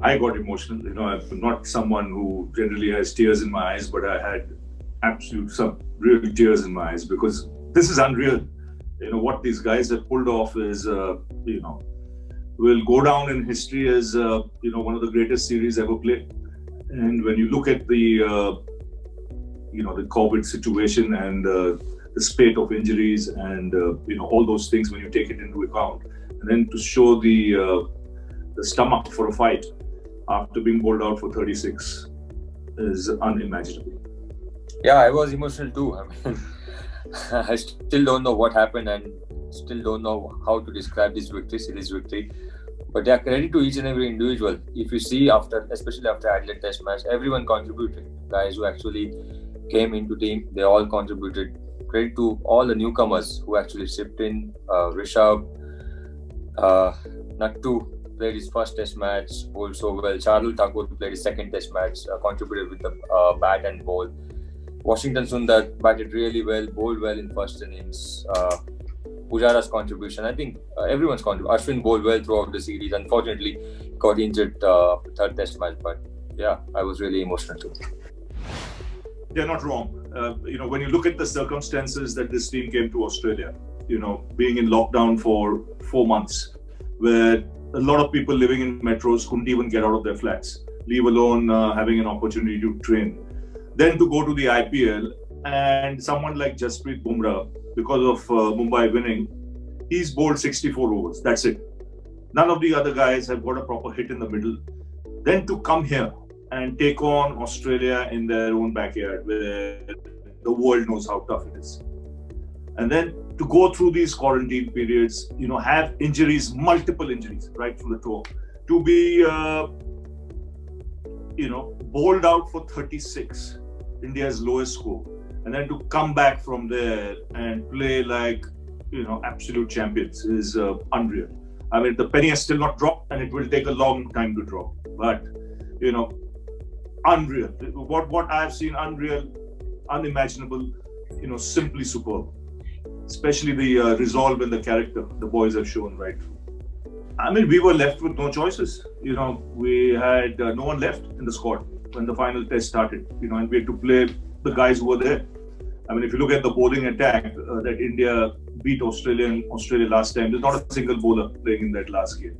I got emotional. I'm not someone who generally has tears in my eyes, but I had some real tears in my eyes because this is unreal. What these guys have pulled off is, will go down in history as, one of the greatest series ever played. And when you look at the COVID situation and the spate of injuries and, all those things when you take it into account, and then to show the stomach for a fight after being bowled out for 36 is unimaginable. Yeah, I was emotional too. I mean, I still don't know what happened and still don't know how to describe this series victory. But yeah, credit to each and every individual. If you see especially after Adelaide Test match, everyone contributed. Guys who actually came into team, they all contributed. Credit to all the newcomers who actually chipped in. Rishabh, Nattu played his first Test match, bowled so well. Charul Thakur played his second Test match, contributed with the bat and ball. Washington Sundar batted really well, bowled well in first innings. Pujara's contribution, I think everyone's contribution. Ashwin bowled well throughout the series. Unfortunately, got injured third Test match, but yeah, I was really emotional too. They're not wrong. When you look at the circumstances that this team came to Australia, being in lockdown for 4 months, where a lot of people living in metros couldn't even get out of their flats, leave alone having an opportunity to train. Then to go to the IPL and someone like Jasprit Bumrah, because of Mumbai winning, he's bowled 64 overs. That's it. None of the other guys have got a proper hit in the middle. Then to come here and take on Australia in their own backyard where the world knows how tough it is. And then to go through these quarantine periods, have injuries, multiple injuries right from the tour, to be, bowled out for 36, India's lowest score. And then to come back from there and play like, absolute champions is unreal. I mean, the penny has still not dropped and it will take a long time to drop. But, unreal. What I've seen, unreal, unimaginable, simply superb. Especially the resolve and the character the boys have shown right through. I mean, we were left with no choices. We had no one left in the squad when the final test started, and we had to play the guys who were there. I mean, if you look at the bowling attack that India beat Australia last time, there's not a single bowler playing in that last game.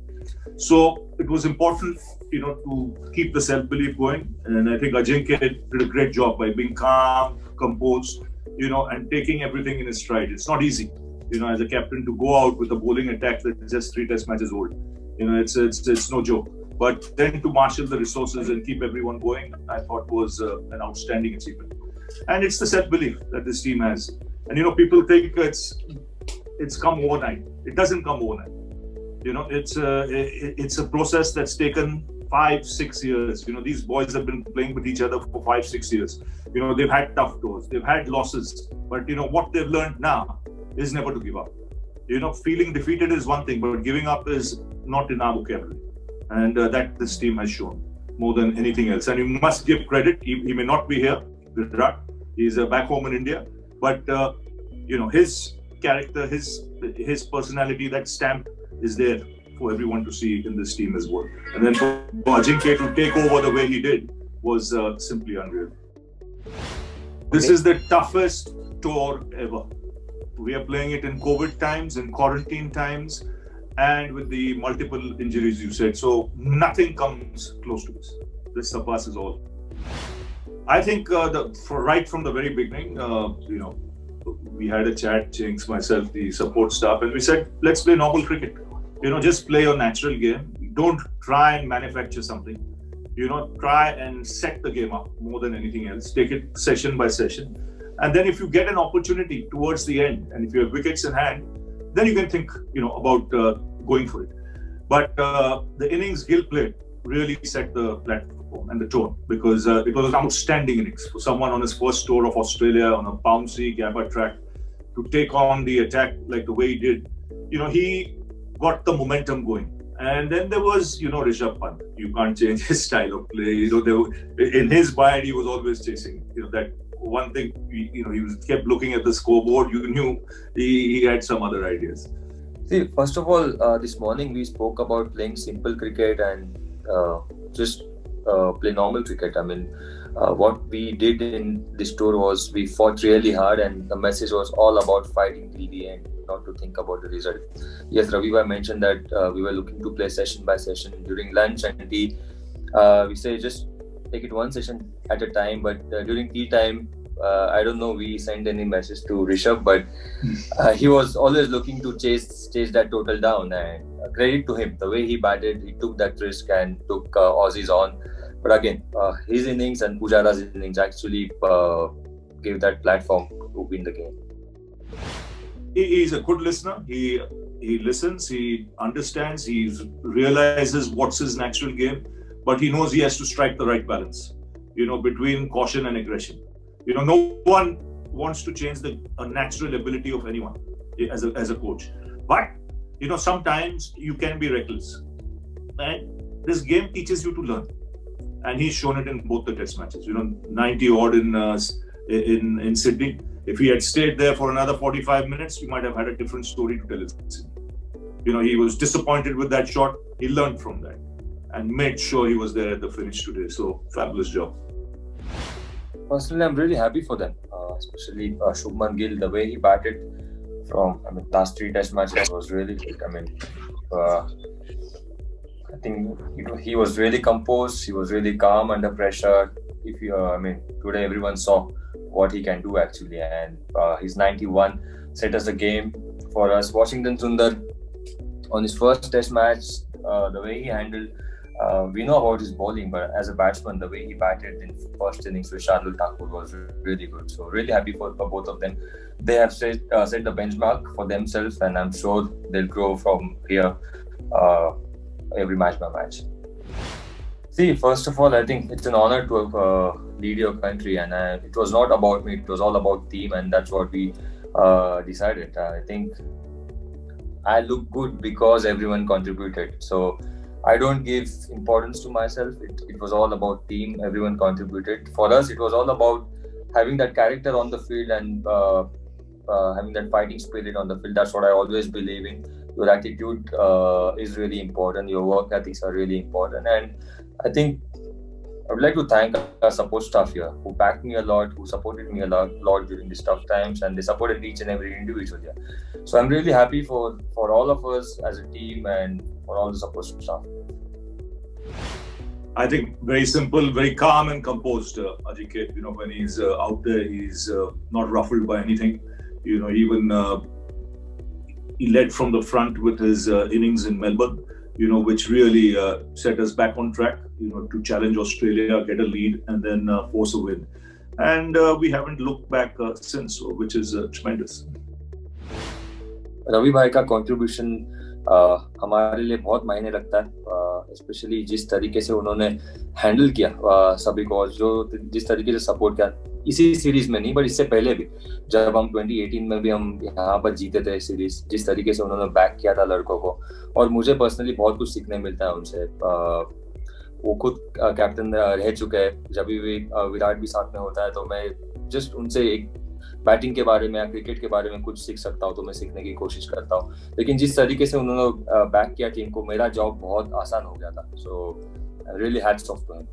So it was important, to keep the self-belief going. And I think Ajinkya did a great job by being calm, composed, and taking everything in his stride. It's not easy, as a captain to go out with a bowling attack that's just 3 Test matches old. It's no joke. But then to marshal the resources and keep everyone going, I thought was an outstanding achievement. And it's the self-belief that this team has. And people think it's come overnight. It doesn't come overnight. It's a process that's taken 5-6 years. These boys have been playing with each other for 5-6 years. They've had tough tours, they've had losses, but what they've learned now is never to give up. Feeling defeated is one thing, but giving up is not in our vocabulary. And that this team has shown more than anything else. And you must give credit. He may not be here, Virat. He's back home in India, but his character, his personality, that stamp is there for everyone to see in this team as well. And then for Ajinkya to take over the way he did was simply unreal. This is the toughest tour ever. We are playing it in COVID times, in quarantine times, and with the multiple injuries you said. So nothing comes close to this. This surpasses all. I think right from the very beginning, we had a chat, Jinx, myself, the support staff, and we said, let's play normal cricket. Just play your natural game. Don't try and manufacture something. Try and set the game up more than anything else. Take it session by session. And then if you get an opportunity towards the end, and if you have wickets in hand, then you can think, about going for it. But the innings Gill played really set the platform and the tone, because it was an outstanding innings for someone on his first tour of Australia on a bouncy Gabba track to take on the attack like the way he did. He got the momentum going. And then there was, Rishabh Pant. You can't change his style of play. In his mind, he was always chasing. That one thing. He kept looking at the scoreboard. You knew he had some other ideas. See, first of all, this morning we spoke about playing simple cricket and just play normal cricket. I mean, what we did in this tour was we fought really hard, and the message was all about fighting till the end, not to think about the result. Yes, Ravi bhai mentioned that we were looking to play session by session during lunch and tea. We say just take it one session at a time, but during tea time, I don't know, we sent any message to Rishabh, but he was always looking to chase that total down, and credit to him, the way he batted, he took that risk and took Aussies on. But again, his innings and Pujara's innings actually gave that platform to win the game. He's a good listener. He listens, he understands, he realizes what's his natural game, but he knows he has to strike the right balance, between caution and aggression. No one wants to change the natural ability of anyone as a coach. But, sometimes you can be reckless. And this game teaches you to learn. And he's shown it in both the test matches. 90 odd in Sydney. If he had stayed there for another 45 minutes, we might have had a different story to tell in Sydney. He was disappointed with that shot. He learned from that and made sure he was there at the finish today. So, fabulous job. Personally, I'm really happy for them, especially Shubman Gill. The way he batted from last 3 test matches was really good. I think he was really composed. He was really calm under pressure. Today everyone saw what he can do actually, and his 91 set us a game for us. Washington Sundar on his first test match, the way he handled. We know about his bowling, but as a batsman, the way he batted in first innings with Shardul Thakur was really good. So really happy for both of them. They have set the benchmark for themselves, and I'm sure they'll grow from here every match by match. See, first of all, I think it's an honor to lead your country, and it was not about me. It was all about team, and that's what we decided. I think I look good because everyone contributed. So I don't give importance to myself. It was all about team. Everyone contributed. For us, it was all about having that character on the field and having that fighting spirit on the field. That's what I always believe in. Your attitude is really important. Your work ethics are really important. And I think I would like to thank our support staff here who backed me a lot, who supported me a lot during these tough times, and they supported each and every individual here. So I'm really happy for all of us as a team and for all the support staff. I think very simple, very calm and composed, Ajit. When he's out there, he's not ruffled by anything. Even he led from the front with his innings in Melbourne, which really set us back on track, to challenge Australia, get a lead, and then force a win. And we haven't looked back since, which is tremendous. Ravi bhai का contribution हमारे लिए बहुत मायने रखता है, specially जिस तरीके से उन्होंने हैंडल किया सभी को, और जिस तरीके से सपोर्ट किया इसी सीरीज में नहीं, बट इससे पहले भी जब हम 2018 में भी हम यहाँ पर जीते थे सीरीज, जिस तरीके से उन्होंने बैक किया था लड़कों को, और मुझे पर्सनली बहुत कुछ सीखने मिलता है उनसे। वो खुद कैप्टन रह चुके हैं, जब भी विराट भी साथ में होता है तो मैं जस्ट उनसे एक बैटिंग के बारे में या क्रिकेट के बारे में कुछ सीख सकता हूँ तो मैं सीखने की कोशिश करता हूँ। लेकिन जिस तरीके से उन्होंने बैक किया टीम को, मेरा जॉब बहुत आसान हो गया था। So really hats off to him.